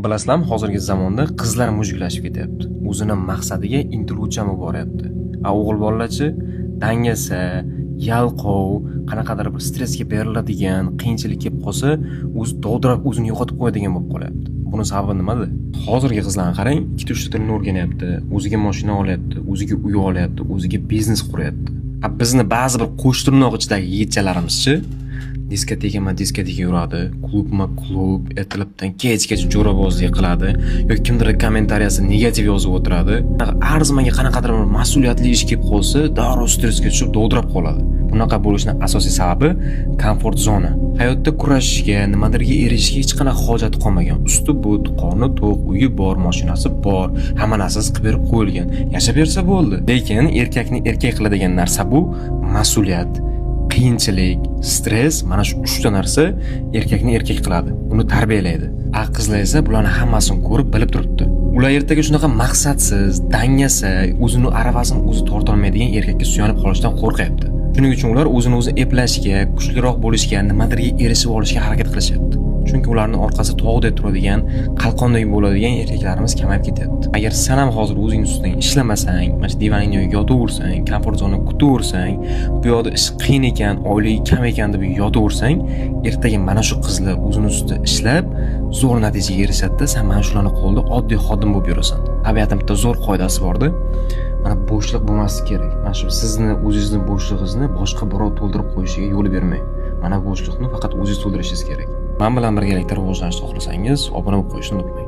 Bilasizlarmi, hozirgi zamonda qizlar mujiklashib ketyapti. O'zini maqsadiga intiluvchan bo'lib boryapti. O'g'il bolalarchi dangasa, yalqov, qanaqadir bir stressga beriladigan, qiyinchilik kelib qolsa, o'zi dovdirab o'zini yo'qotib qo'yadigan bo'lib qolyapti. Buni sababi nimada? Hozirgi qizlarni qarang, 2-3 tilni o'rganyapti, o'ziga mashina olyapti, o'ziga uy olyapti, o'ziga biznes quryapti. Bizni ba'zi bir qo'shtirnoq ichidagi yigitchalarimizchi diskoteka yuradi, klub, ertalabdan kechgacha jo'rabozlik qiladi yoki kimdir kommentariyasi negativ yozib o'tiradi. Arzimaga qanaqadir bir mas'uliyatli ish kelib qolsa, darrov stressga tushib dovdirab qoladi. Bunaqa bo'lishining asosiy sababi komfort zona. Hayotda kurashishga, nimadirga erishishga hech qanaqa hojat qolmagan. Usti but, qorni to'q, uyi bor, mashinasi bor, hamma narsasi qilib berib qo'yilgan. Yashab bersa bo'ldi. Lekin erkakni erkak qiladigan narsa bu mas'uliyat, qiyinchilik, stress, mana shu 3 ta narsa erkakni erkak qiladi. Uni tarbiyalaydi. Qizlar esa bularning hammasini ko'rib, bilib turibdi. Ular ertaga shunaqa maqsadsiz, dangasa, o'zini aravasini o'zi torta olmaydigan erkakka suyanib qolishdan qo'rqyapti. Shuning uchun ular o'zini o'zi eplashga, kuchliroq bo'lishga, nimadirga erishib olishga harakat qilishyapti. Chunki ularning orqasi tog'dek turadigan, qalqondek bo'ladigan erkaklarimiz kamayib ketyapti. Agar sen ham hozir o'zing ustidan ishlamasang, mana shu divangda yotaversang, komfort zonani kutaversang, bu yoqda ish qiyin ekan, oylik kam ekan deb yotaversang, ertaga mana shu qizlar o'zini ustida ishlab, zo'r natijaga erishadi-da, sen mana shularning qo'lida oddiy xodim bo'lib yurasan. Tabiatimda zo'r qoidasi bor-da. Mana bo'shliq bo'lmasligi kerak. Mana shu sizni o'zingizning bo'shlig'ingizni boshqa birov to'ldirib qo'yishiga yo'l bermang. Mana bo'shliqni faqat o'zingiz to'ldirishingiz kerak. Men bilan birgalikda rivojlanishni xohlasangiz, obuna bo'lib qo'yishni unutmang.